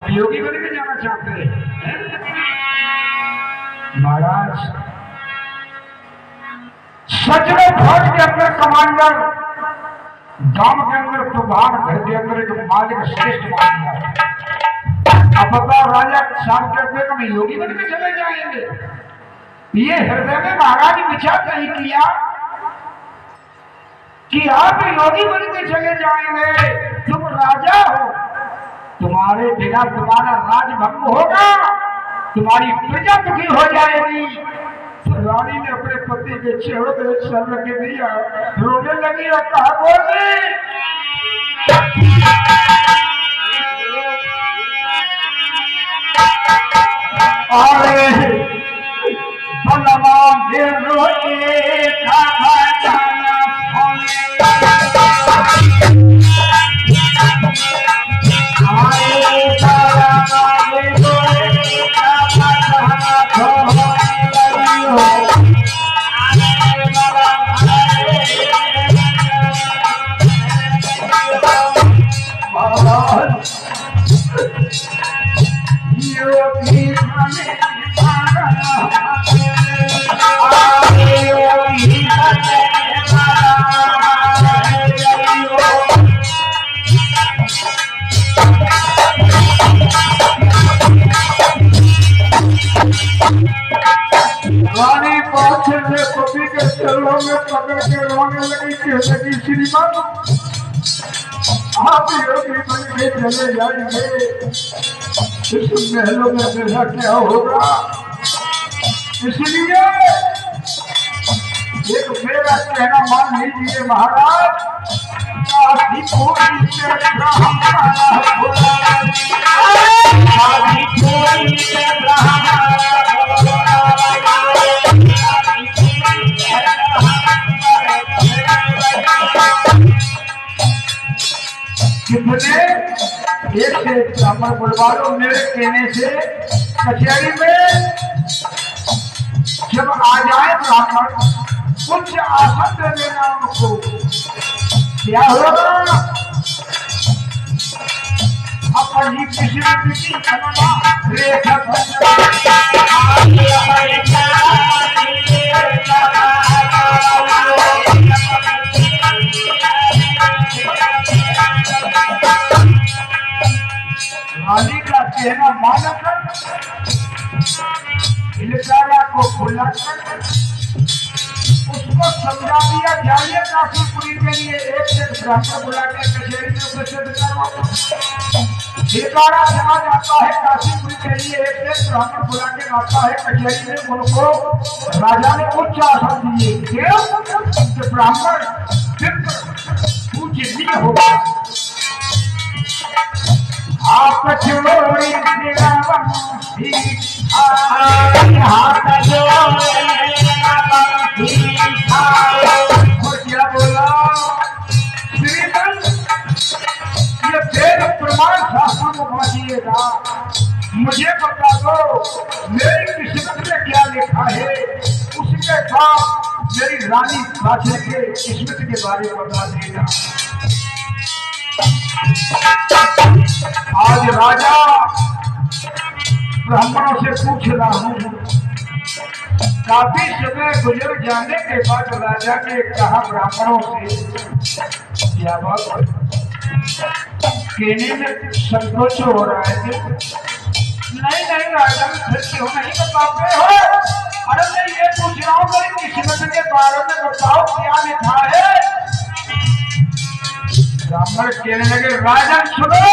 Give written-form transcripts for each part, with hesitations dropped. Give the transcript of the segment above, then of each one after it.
योगी बन के जाना चाहते हैं महाराज। सचरे फौज के अंदर कमांडर, गांव के अंदर प्रधान, घर के अंदर एक मालिक श्रेष्ठ मालिक। अब बताओ राजा साहब कहते हैं कि हम योगी बन के चले जाएंगे। ये हृदय में महाराज विचार नहीं किया कि आप योगी बन के चले जाएंगे। तुम राजा हो, तुम्हारे बिना तुम्हारा राजभंग होगा, तुम्हारी प्रजा दुखी हो जाएगी। तो रानी ने अपने पति के चेहरे पे एक सर रख दिया, रोने लगी और कहा बोली अरे बलवान रोए रानी पाछे से पति के चरणों में पकड़ के रोने लगी कि श्रीमान आप योगी बन के चले जाएंगे, इस महलों में मेरा क्या होगा। इसलिए एक मेरा कहना मान लीजिए महाराज। कितने एक से ब्राह्मण बुलवालो मेरे कहने से कचहरी में जब आ जाए ब्राह्मण, उच्च आसन दे देना उनको। क्या होगा अपन ही किसी न किसी रेखा रानी का कहना मानकर इलाका को बुलाकर उसको समझा दिया जाइए काशीपुरी के लिए एक से ब्राह्मण बुला के कचहरी में उपस्थित करवाओ। ठेकारा जहाँ जाता है काशीपुरी के लिए एक से ब्राह्मण बुला के लाता है कचहरी में, उनको राजा ने उच्च आसन दिए। क्यों? ब्राह्मण पूजनीय होगा। आप चोरी क्या बोला श्रीमन, ये वेद प्रमाण शास्त्रों को पहुंचिएगा। मुझे बता दो मेरी किस्मत में क्या लिखा है, उसके बाद मेरी रानी बादशाह के किस्मत के बारे में बता देगा। आज राजा ब्राह्मणों से पूछ रहा हूं। काफी समय गुजर जाने के बाद राजा ने कहा ब्राह्मणों से, क्या बात कहने में संकोच हो रहा है? नहीं नहीं राजा क्यों नहीं बताते हो? अरे मैं ये पूछ रहा हूँ मेरी किस्मत के बारे में बताओ, क्या लिखा है? ब्राह्मण कहने लगे राजन सुनो,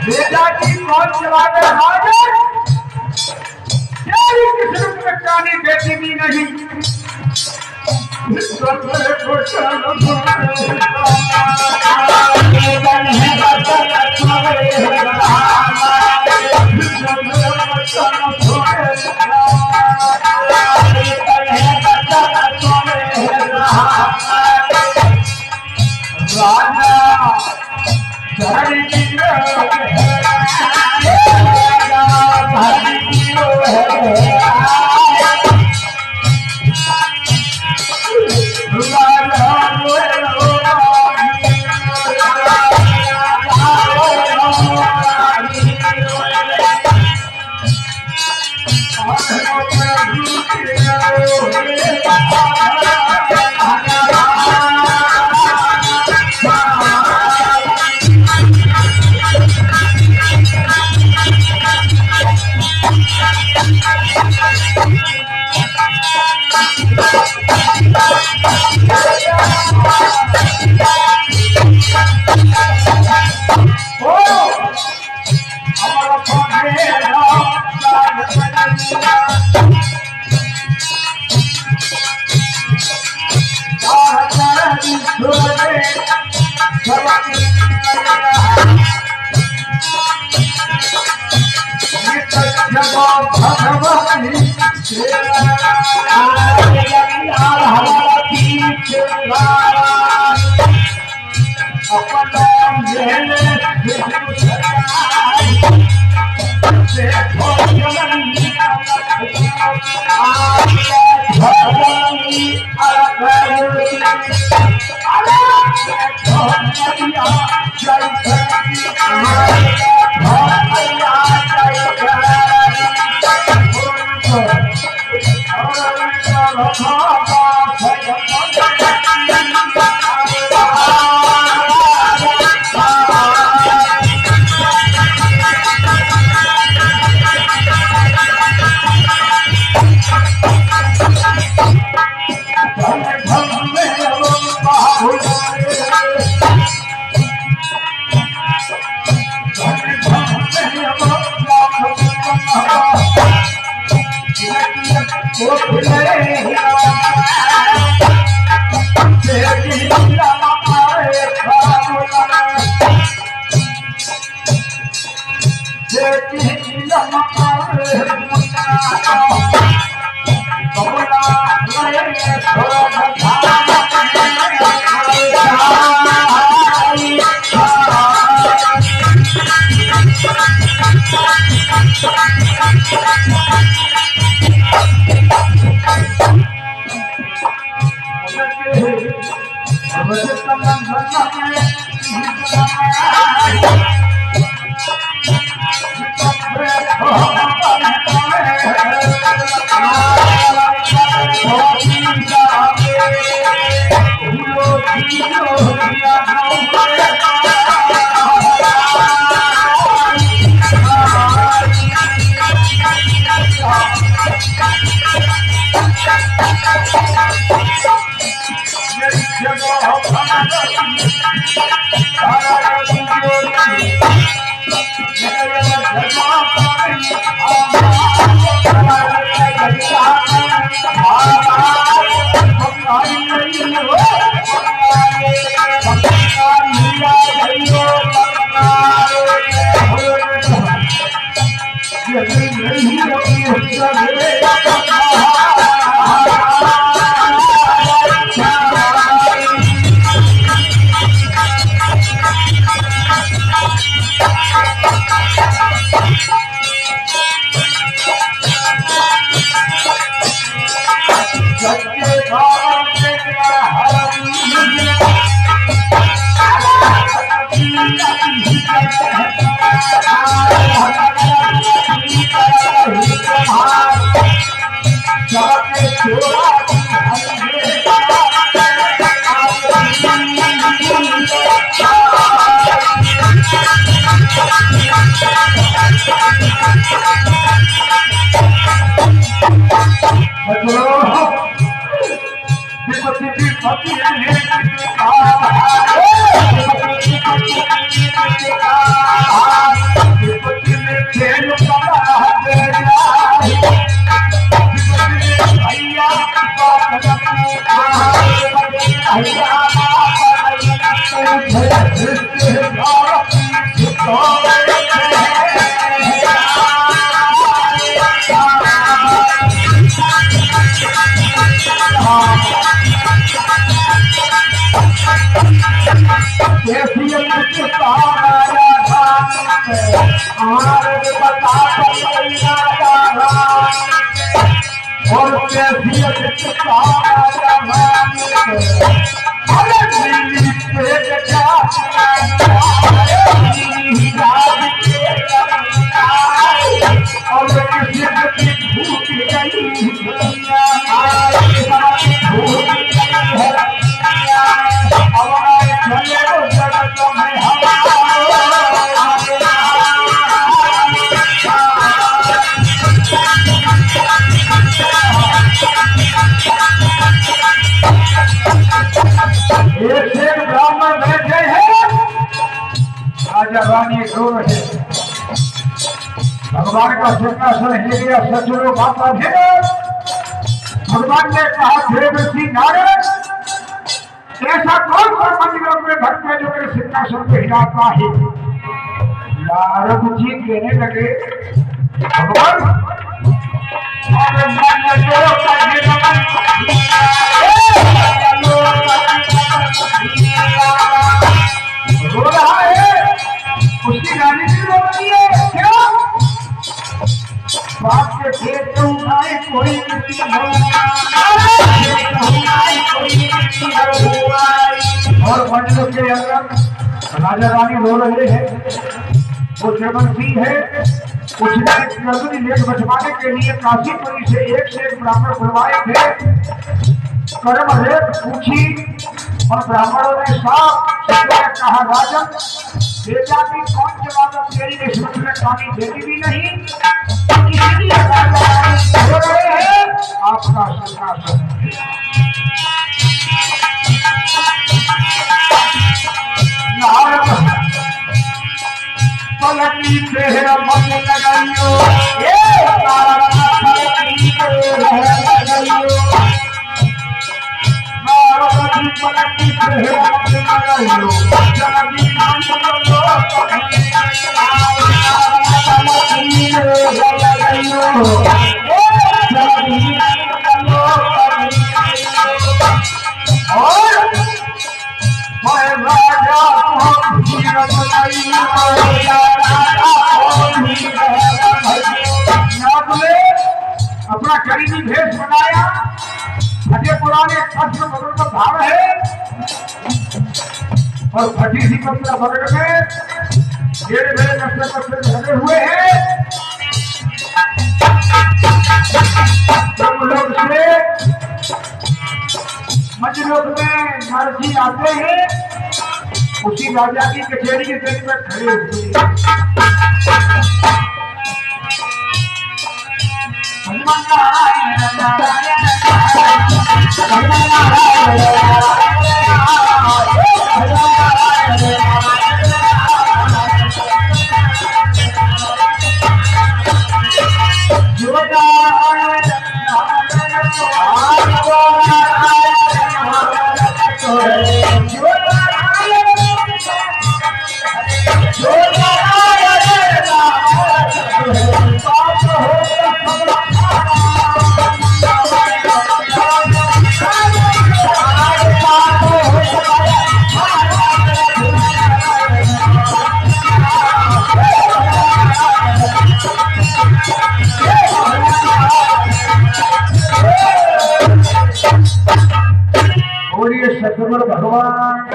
बेटा जी कौन चला गया राजन? तेरी किस्मत में कानी बेटी भी नहीं। भगवान का सिंहासन हिल गया, सचरो माता भेद। भगवान ने कहा देव ऋषि नारद, ऐसा कौन सा मंदिरों में भक्त है जो मेरे सिंहासन को हिलाता है? नारद जी कहने लगे भगवान रो रहा है, उसकी गाली भी रो रही है। क्यों? बाप के खेत में उठाए कोई और मंडलों के अंदर राजा रानी रो रहे हैं। वो जयवंती है, उसने लेख बचवाने के लिए काशीपुरी से एक ब्राह्मण बुलवाए थे। कर्म रेख पूछी और ब्राह्मणों ने साफ कहा राजन बेटा की कौन जवाब तेरी किस्मत में पानी देती भी नहीं, हो रहे हैं आपका सिंहासन। पलटी तेरा मन लगाइयो, पलटी तेरा मन लगाइयो, अपना गरीबी भेष बनाया। फटे पुराने कष्ट बगल का भाव है और फटी सी कपड़ा बगल में मेरे मेरे कष्ट पत्थर धरे हुए हैं। जब लोग से मजलोक में नारजी आते हैं, उसी राजा की कचहरी के गेट में खड़े हुए सतगुरु भगवान की